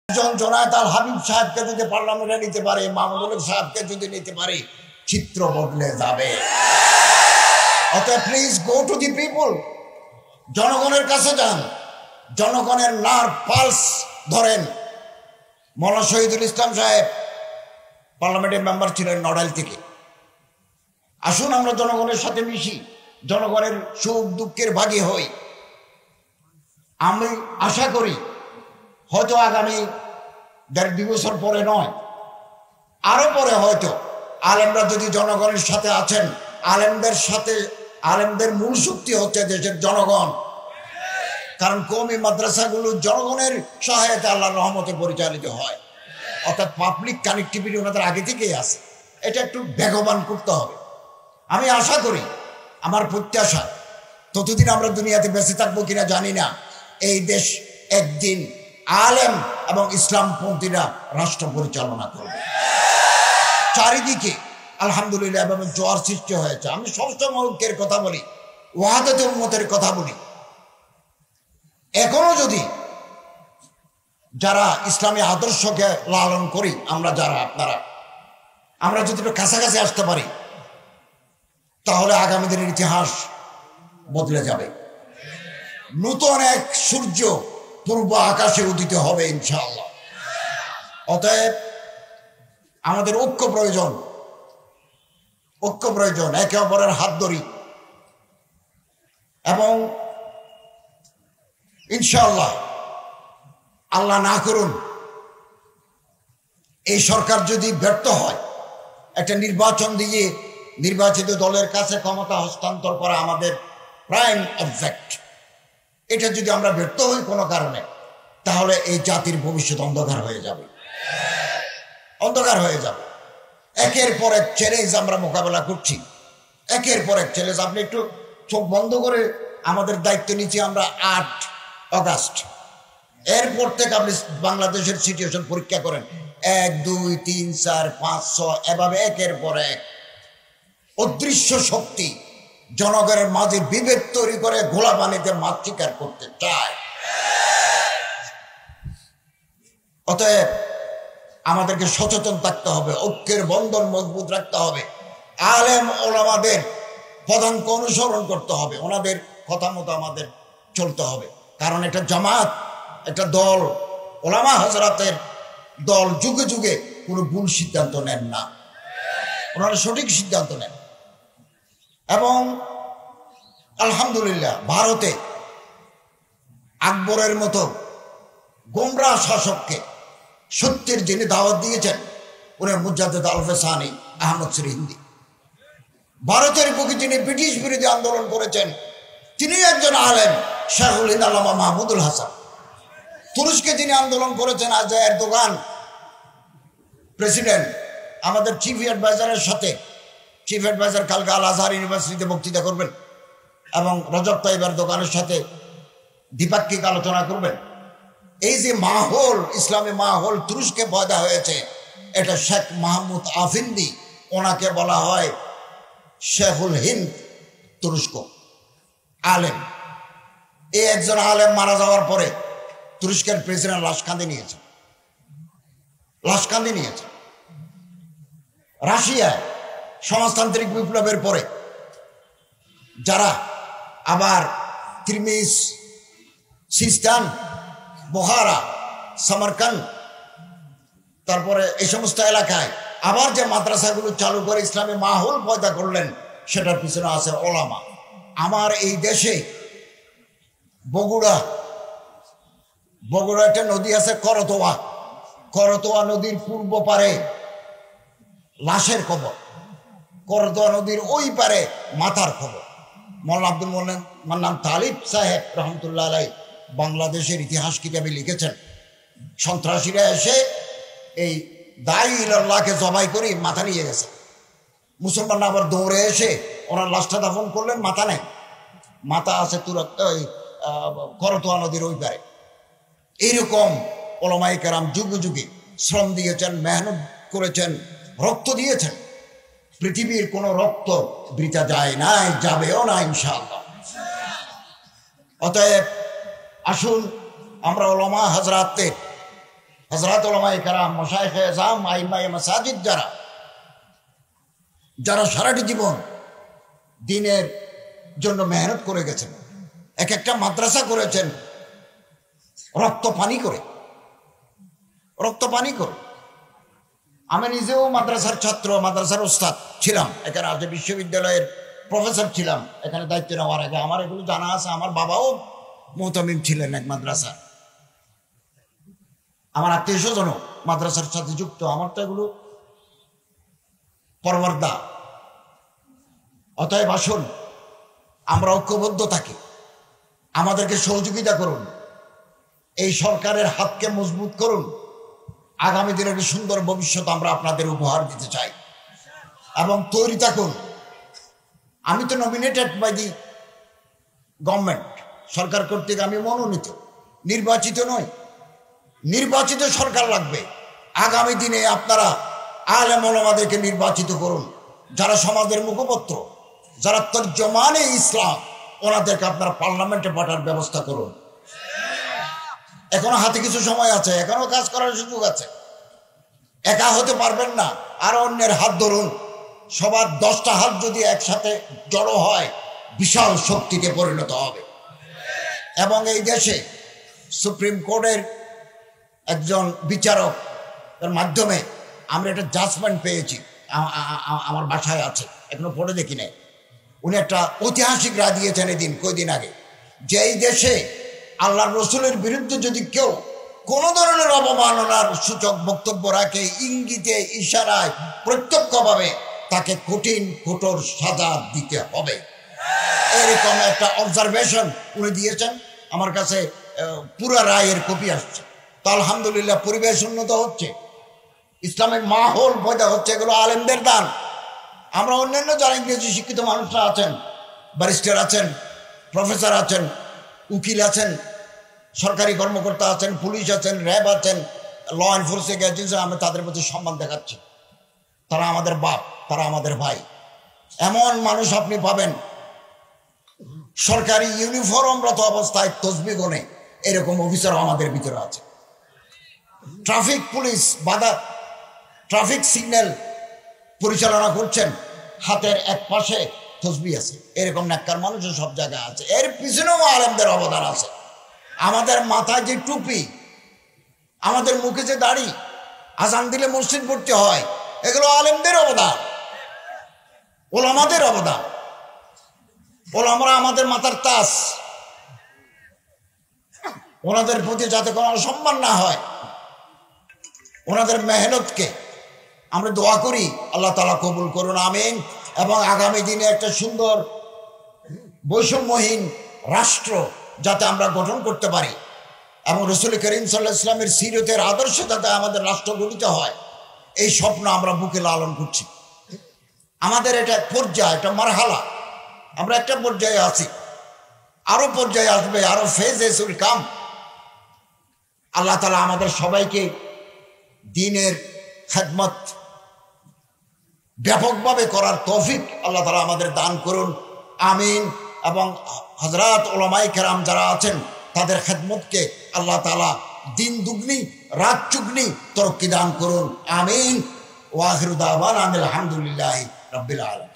জোনায়েদ আল হাবিব সাহেবকে যদি পার্লামেন্টে নিতে পারে, মামুনুল হক সাহেবকে যদি নিতে পারে, চিত্র বদলে যাবে। অতএব please go to the people, জনগণের কাছে যান, জনগণের নার্ভ পালস ধরেন। মৌলানা শহীদুল ইসলাম সাহেব পার্লামেন্টের মেম্বার ছিলেন নড়াইল থেকে। আসুন আমরা জনগণের সাথে মিশি, জনগণের সুখ দুঃখের ভাগী হই। আমি আশা করি হয়তো আগামী 1.5 বছর পরে নয়, আরো পরে হয়তো আলেমরা যদি জনগণের সাথে আছেন, আলেমদের মূল শক্তি হচ্ছে দেশের জনগণ। কারণ কওমি মাদ্রাসাগুলো জনগণের সহায়তা আল্লাহর রহমতে পরিচালিত হয়, অর্থাৎ পাবলিক কানেক্টিভিটি ওনাদের আগে থেকেই আছে। এটা একটু বেগবান করতে হবে। আমি আশা করি, আমার প্রত্যাশা, ততদিন আমরা দুনিয়াতে বেঁচে থাকবো কিনা জানি না, এই দেশ একদিন আলেম এবং ইসলামপন্থীরা রাষ্ট্র পরিচালনা করবে। চারিদিকে আলহামদুলিল্লাহ এভাবে জোয়ার সৃষ্টি হয়েছে। আমি সবসময় ঐক্যের কথা বলি, ওয়াহাদাতে উম্মতের কথা বলি। এখনো যদি যারা ইসলামী আদর্শকে লালন করি, আমরা যদি একটু কাছাকাছি আসতে পারি, তাহলে আগামী দিনের ইতিহাস বদলে যাবে। নতুন এক সূর্য পূর্ব আকাশে উদিত হবে ইনশাআল্লাহ। অতএব আমাদের ঐক্য প্রয়োজন, একে অপরের হাত ধরি এবং ইনশাআল্লাহ আল্লাহ না করুন এই সরকার যদি ব্যর্থ হয়, একটা নির্বাচন দিয়ে নির্বাচিত দলের কাছে ক্ষমতা হস্তান্তর করা আমাদের প্রাইম অবজেক্ট, এটা যদি আমরা ব্যর্থ হই কোনো কারণে, তাহলে এই জাতির ভবিষ্যৎ অন্ধকার হয়ে যাবে। একের পর এক চ্যালেঞ্জ আমরা মোকাবেলা করছি, একের পর এক চ্যালেঞ্জ। আপনি একটু চোখ বন্ধ করে আমাদের দায়িত্ব নিচ্ছি আমরা 8 অগাস্ট, এরপর থেকে আপনি বাংলাদেশের সিচুয়েশন পরীক্ষা করেন। 1, 2, 3, 4, 5, 6 এভাবে একের পর এক অদৃশ্য শক্তি জনগণের মাঝে বিভেদ তৈরি করে ঘোলা পানিতে মাছ শিকার করতে চায়। অতএব আমাদেরকে সচেতন থাকতে হবে, ঐক্যের বন্ধন মজবুত রাখতে হবে, আলেম ওলামাদের পদাঙ্ক অনুসরণ করতে হবে, ওনাদের কথা মতো আমাদের চলতে হবে। কারণ এটা জামাত, একটা দল, ওলামা হযরতের দল যুগে যুগে কোনো ভুল সিদ্ধান্ত নেন না, ওনারা সঠিক সিদ্ধান্ত নেন। এবং আলহামদুলিল্লাহ ভারতে আকবরের মতো গোমরাহ শাসককে সত্যের যিনি দাওয়াত দিয়েছেন, উনি মুজাদ্দেদ আল-ফসানি আহমদ সিরহিন্দি। ভারতের বুকে যিনি ব্রিটিশ বিরোধী আন্দোলন করেছেন, তিনি একজন আলেম, শেখুল হিন্দ আল্লামা মাহমুদুল হাসান। তুরস্কে যিনি আন্দোলন করেছেন, আজ এরদোগান প্রেসিডেন্ট, আমাদের চিফ অ্যাডভাইজারের সাথে, চিফ অ্যাডভাইজার কালকে আল আজহার ইউনিভার্সিটিতে বক্তৃতা করবেন এবং রজব তাইয়িব এরদোগানের সাথে দ্বিপাক্ষিক আলোচনা করবেন। এই যে মাহৌল, ইসলামী মাহৌল তুরস্কে পয়দা হয়েছে, এটা শেখ মাহমুদ আফিন্দি, ওনাকে বলা হয় শেখুল হিন্দ তুরস্ক, আলেম। এই একজন আলেম মারা যাওয়ার পরে তুরস্কের প্রেসিডেন্ট লাশকান্দি নিয়েছে। রাশিয়ায় সমাজতান্ত্রিক বিপ্লবের পরে যারা আবার তিরমিজ, সিস্তান, বোহারা, সামারকান্দ, তারপরে এই সমস্ত এলাকায় আবার যে মাদ্রাসাগুলো চালু করে ইসলামী মাহৌল পয়দা করলেন, সেটার পিছনে আছে ওলামা। আমার এই দেশে বগুড়া একটা নদী আছে, করতোয়া নদীর পূর্ব পারে লাশের খবর, করতোয়া নদীর ওই পারে মাথার খবর। মৌলানা আব্দুল মান্নান তালিব সাহেব রহমতুল্লাহ আলাইহি বাংলাদেশের ইতিহাস কিতাবে লিখেছেন, সন্ত্রাসীরা এসে এই দাঈ ইলাল্লাহকে জবাই করে মাথা নিয়ে গেছে। মুসলমান আবার দৌড়ে এসে ওনার লাশটা দাফন করলেন, মাথা নেই, মাথা আছে করতোয়া নদীর ওই পারে। এইরকম ওলামায়ে কেরাম যুগে যুগে শ্রম দিয়েছেন, মেহনত করেছেন, রক্ত দিয়েছেন। পৃথিবীর কোনো রক্ত বৃথা যায় নাই, যাবেও না ইনশাআল্লাহ। অতএব আসুন আমরা ওলামা হযরতদের হযরত উলামায়ে কেরাম, মাশায়েখে আযম, আইম্মায়ে মাসাজিদ যারা সারাটি জীবন দ্বীনের জন্য মেহনত করে গেছেন, এক একটা মাদ্রাসা করেছেন রক্ত পানি করে। আমি নিজেও মাদ্রাসার ছাত্র, মাদ্রাসার ওস্তাদ ছিলাম, এখানে আজ বিশ্ববিদ্যালয়ের প্রফেসর ছিলাম। এখানে দায়িত্ব নেওয়ার আগে আমার এগুলো জানা আছে। আমার বাবাও মুতামিম ছিলেন এক মাদ্রাসা, আমার আত্মীয় স্বজনও মাদ্রাসার সাথে যুক্ত। আমার তো এগুলো পরবর্দা। অতএব আসুন আমরা ঐক্যবদ্ধ থাকি, আমাদেরকে সহযোগিতা করুন, এই সরকারের হাতকে মজবুত করুন। আগামী দিনের একটি সুন্দর ভবিষ্যৎ আমরা আপনাদের উপহার দিতে চাই এবং তৈরি থাকুন। আমি তো নমিনেটেড বাই দি গভর্নমেন্ট, সরকার কর্তৃক আমি মনোনীত, নির্বাচিত নই। নির্বাচিত সরকার লাগবে। আগামী দিনে আপনারা আলেম ওলামাদেরকে নির্বাচিত করুন, যারা সমাজের মুখপত্র, যারা তর্জমানে ইসলাম, ওনাদেরকে আপনারা পার্লামেন্টে পাঠার ব্যবস্থা করুন। এখনো হাতে কিছু সময় আছে, এখনো কাজ করার সুযোগ আছে। একা হতে পারবেন না, আর অন্যের হাত ধরুন। সবার 10টা হাত যদি একসাথে জড়ো হয়, বিশাল শক্তিতে পরিণত হবে। এবং এই দেশে সুপ্রিম কোর্টের একজন বিচারক এর মাধ্যমে আমরা একটা জাজমেন্ট পেয়েছি, আমার বাসায় আছে, এখনো পড়ে দেখি নাই। উনি একটা ঐতিহাসিক রায় দিয়েছেন এদিন, কয়দিন আগে, যে এই দেশে আল্লাহ রসুলের বিরুদ্ধে যদি কেউ কোনো ধরনের অবমাননার সূচক বক্তব্য রাখে, ইঙ্গিতে ইশারায় প্রত্যক্ষভাবে তাকে কঠোর সাজা দিতে হবে। এরকম একটা অবজারভেশন উনি দিয়েছেন। আমার কাছে পুরো রায়ের কপি আসছে। তো আলহামদুলিল্লাহ পরিবেশ উন্নত হচ্ছে, ইসলামিক মাহৌল পয়দা হচ্ছে। এগুলো আলেমদের দান। আমরা অন্যান্য যারা ইংরেজি শিক্ষিত মানুষরা আছেন, ব্যারিস্টার আছেন, প্রফেসর আছেন, উকিল আছেন, সরকারি কর্মকর্তা আছেন, পুলিশ আছেন, র্যাব আছেন, ল এনফোর্সিং এজেন্সি, আমরা তাদের প্রতি সম্মান দেখাচ্ছি। তারা আমাদের বাপ, তারা আমাদের ভাই। এমন মানুষ আপনি পাবেন সরকারি ইউনিফর্মরত অবস্থায় তসবিহ গোনে, এরকম অফিসারও আমাদের ভিতরে আছে। ট্রাফিক পুলিশ ট্রাফিক সিগন্যাল পরিচালনা করছেন, হাতের এক পাশে তসবিহ আছে, এরকম নেককার মানুষও সব জায়গায় আছে। এর পিছনেও আলেমদের অবদান আছে। আমাদের মাথায় যে টুপি, আমাদের মুখে যে দাড়ি, আজান দিলে মসজিদ পড়তে হয়, এগুলো আলেমদের অবদান, ওলামাদের অবদান। ওলামারা আমাদের মাথার তাজ, ওনাদের প্রতি যাতে কোনো অসম্মান না হয়, ওনাদের মেহনতকে আমরা দোয়া করি আল্লাহ তাআলা কবুল করুন, আমিন। এবং আগামী দিনে একটা সুন্দর বৈষম্যহীন রাষ্ট্র যাতে আমরা গঠন করতে পারি, এবং রাসূল করিম সাল্লাল্লাহু আলাইহি ওয়াসাল্লামের সিরতের আদর্শে যাতে আমাদের রাষ্ট্র গঠিত হয়, এই স্বপ্ন আমরা বুকে লালন করছি। আমাদের এটা পর্যায়, একটা মারহালা, আমরা একটা পর্যায়ে আছি, আরো পর্যায়ে আসবে, আরো ফেজেস উইল কাম। আল্লাহ তাআলা আমাদের সবাইকে দ্বীনের খেদমত ব্যাপকভাবে করার তৌফিক আল্লাহ তাআলা আমাদের দান করুন, আমিন। এবং হযরত উলামায়ে কেরাম যারা আছেন, তাদের খেদমতকে আল্লাহ তাআলা দিন দুগ্নি রাত চুগনি তরক্কি দান করুন, আমিন। ওয়া আখিরু দাওয়ানা আলহামদুলিল্লাহি রাব্বিল আলামিন।